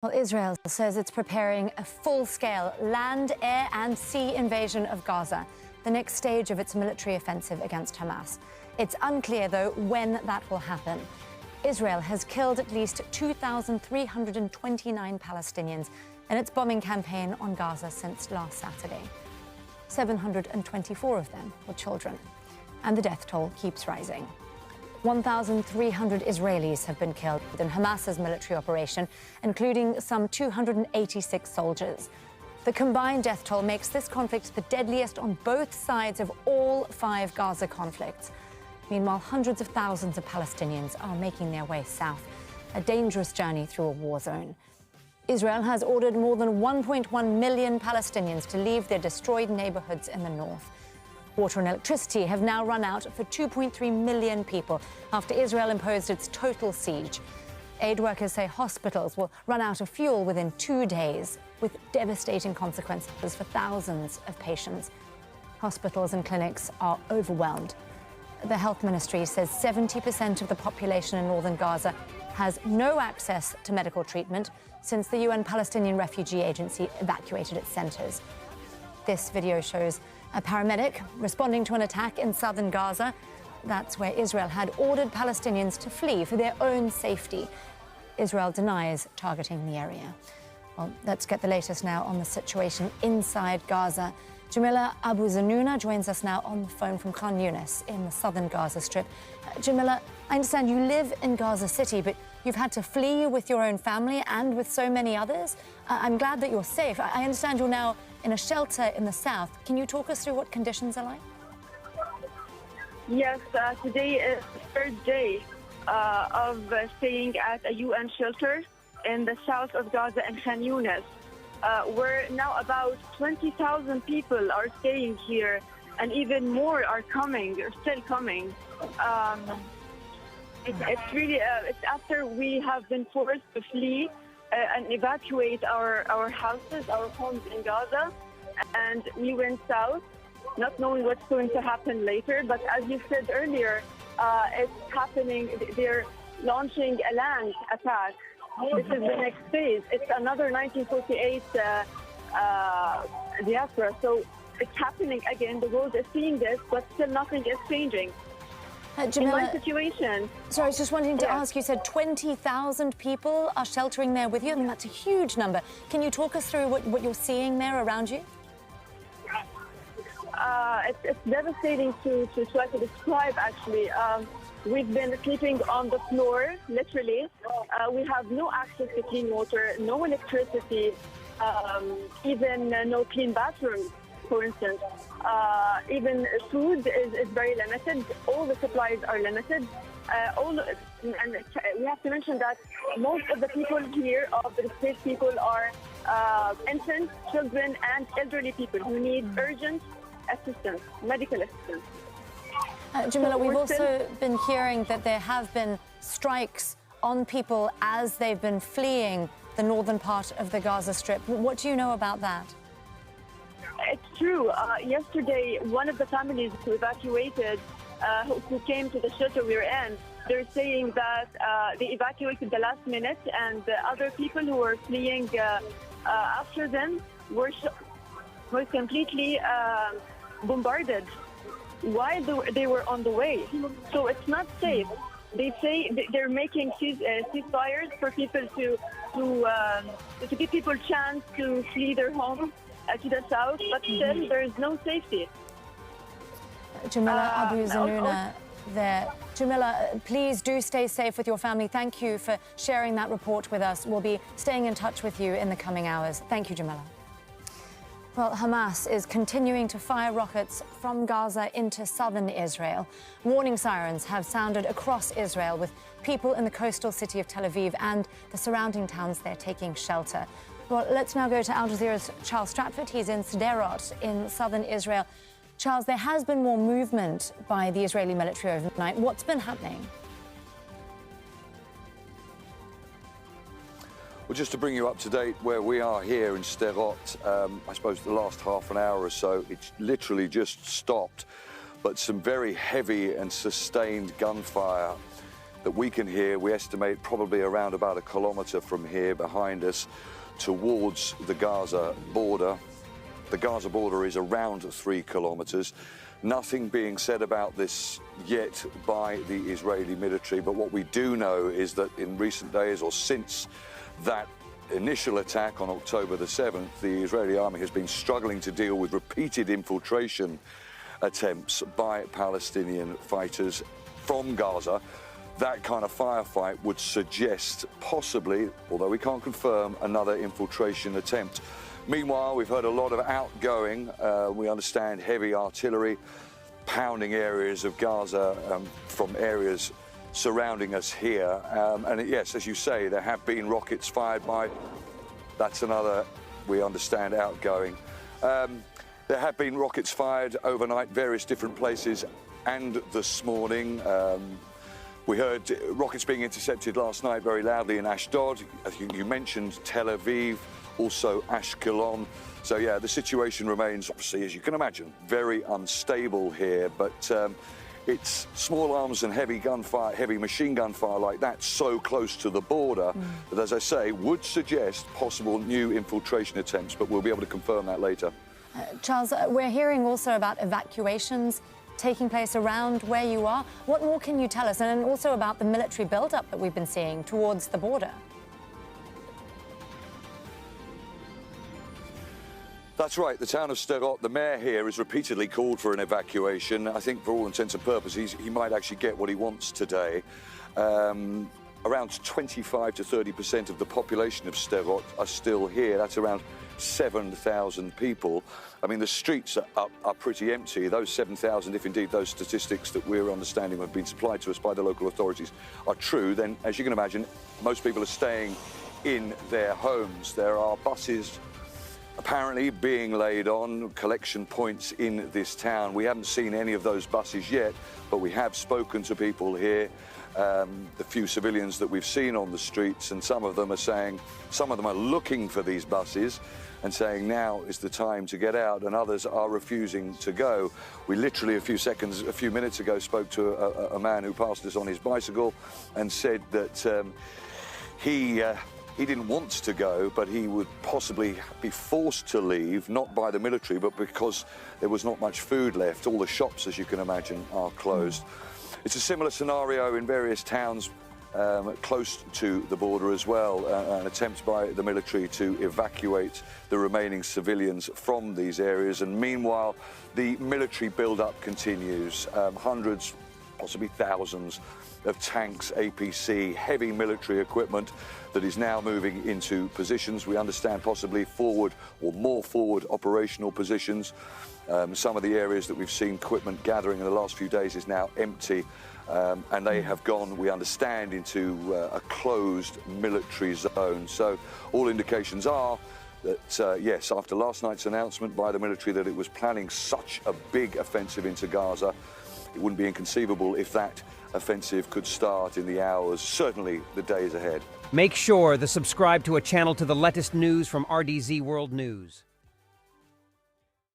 Well, Israel says it's preparing a full-scale land, air and sea invasion of Gaza, the next stage of its military offensive against Hamas. It's unclear, though, when that will happen. Israel has killed at least 2,329 Palestinians in its bombing campaign on Gaza since last Saturday. 724 of them were children, and the death toll keeps rising. 1,300 Israelis have been killed in Hamas's military operation, including some 286 soldiers. The combined death toll makes this conflict the deadliest on both sides of all 5 Gaza conflicts. Meanwhile, hundreds of thousands of Palestinians are making their way south, a dangerous journey through a war zone. Israel has ordered more than 1.1 million Palestinians to leave their destroyed neighborhoods in the north. Water and electricity have now run out for 2.3 million people after Israel imposed its total siege. Aid workers say hospitals will run out of fuel within 2 days, with devastating consequences for thousands of patients. Hospitals and clinics are overwhelmed. The health ministry says 70% of the population in northern Gaza has no access to medical treatment since the UN Palestinian Refugee Agency evacuated its centers. This video shows a paramedic responding to an attack in southern Gaza. That's where Israel had ordered Palestinians to flee for their own safety. Israel denies targeting the area. Well, let's get the latest now on the situation inside Gaza. Jamila Abu Zanouna joins us now on the phone from Khan Yunis in the southern Gaza Strip. Jamila, I understand you live in Gaza City, but you've had to flee with your own family and with so many others. I'm glad that you're safe. I understand you're now in a shelter in the south. Can you talk us through what conditions are like? Yes, today is the 3rd day of staying at a UN shelter in the south of Gaza in Khan Yunis. Where now about 20,000 people are staying here, and even more are coming, or still coming. It's really, it's after we have been forced to flee and evacuate our houses, our homes in Gaza, and we went south, not knowing what's going to happen later. But as you said earlier, it's happening. They're launching a land attack. This is the next phase. It's another 1948 diaspora. So it's happening again. The world is seeing this, but still nothing is changing. Jamila, in my situation... Sorry, I was just wanting to ask, you said 20,000 people are sheltering there with you. I mean, that's a huge number. Can you talk us through what you're seeing there around you? It's devastating to try to describe, actually. We've been sleeping on the floor, literally. We have no access to clean water, no electricity, even no clean bathrooms, for instance. Even food is very limited. All the supplies are limited. And we have to mention that most of the people here, of the displaced people, are infants, children, and elderly people who need urgent assistance, medical assistance. Jamila, we've also been hearing that there have been strikes on people as they've been fleeing the northern part of the Gaza Strip. What do you know about that? It's true. Yesterday, one of the families who evacuated, who came to the shelter we were in, they're saying that they evacuated the last minute, and the other people who were fleeing after them were completely bombarded while they were on the way. So it's not safe. They say they're making ceasefires for people to give people a chance to flee their home to the south, but still there is no safety. Jamila Abu Zanouna there. Jamila, please do stay safe with your family. Thank you for sharing that report with us. We'll be staying in touch with you in the coming hours. Thank you, Jamila. Well, Hamas is continuing to fire rockets from Gaza into southern Israel. Warning sirens have sounded across Israel, with people in the coastal city of Tel Aviv and the surrounding towns there taking shelter. Well, let's now go to Al Jazeera's Charles Stratford. He's in Sderot in southern Israel. Charles, there has been more movement by the Israeli military overnight. What's been happening? Well, just to bring you up to date where we are here in Sderot, I suppose the last half an hour or so, it's literally just stopped. But some very heavy and sustained gunfire that we can hear, we estimate probably around about a kilometre from here behind us towards the Gaza border. The Gaza border is around 3 kilometres. Nothing being said about this yet by the Israeli military, but what we do know is that in recent days, or since that initial attack on October the 7th, the Israeli army has been struggling to deal with repeated infiltration attempts by Palestinian fighters from Gaza. That kind of firefight would suggest possibly, although we can't confirm, another infiltration attempt. Meanwhile, we've heard a lot of outgoing. We understand heavy artillery pounding areas of Gaza from areas surrounding us here. And yes, as you say, there have been rockets fired by, that's another, we understand, outgoing. There have been rockets fired overnight, various different places, and this morning. We heard rockets being intercepted last night very loudly in Ashdod. As you mentioned, Tel Aviv, also Ashkelon. So yeah, the situation remains, obviously, as you can imagine, very unstable here. But it's small arms and heavy gunfire, heavy machine gun fire like that, so close to the border that, as I say, would suggest possible new infiltration attempts. But we'll be able to confirm that later. Charles, we're hearing also about evacuations taking place around where you are. What more can you tell us? And also about the military build-up that we've been seeing towards the border. That's right. The town of Sderot, the mayor here has repeatedly called for an evacuation. I think for all intents and purposes, he might actually get what he wants today. Around 25 to 30% of the population of Sderot are still here. That's around 7,000 people. I mean, the streets are pretty empty. Those 7,000, if indeed those statistics that we're understanding have been supplied to us by the local authorities are true, then, as you can imagine, most people are staying in their homes. There are buses apparently being laid on, collection points in this town. We haven't seen any of those buses yet, but we have spoken to people here. The few civilians that we've seen on the streets, and some of them are saying, some of them are looking for these buses and saying now is the time to get out, and others are refusing to go. We literally a few minutes ago spoke to a man who passed us on his bicycle and said that he didn't want to go, but he would possibly be forced to leave, not by the military, but because there was not much food left. All the shops, as you can imagine, are closed. It's a similar scenario in various towns close to the border as well, an attempt by the military to evacuate the remaining civilians from these areas. And meanwhile, the military build-up continues. Hundreds, possibly thousands of tanks, APC, heavy military equipment that is now moving into positions. We understand possibly forward or more forward operational positions. Some of the areas that we've seen equipment gathering in the last few days is now empty, and they have gone, we understand, into a closed military zone. So all indications are that, yes, after last night's announcement by the military that it was planning such a big offensive into Gaza, it wouldn't be inconceivable if that offensive could start in the hours, certainly the days ahead. Make sure to subscribe to a channel to the latest news from RDZ World News.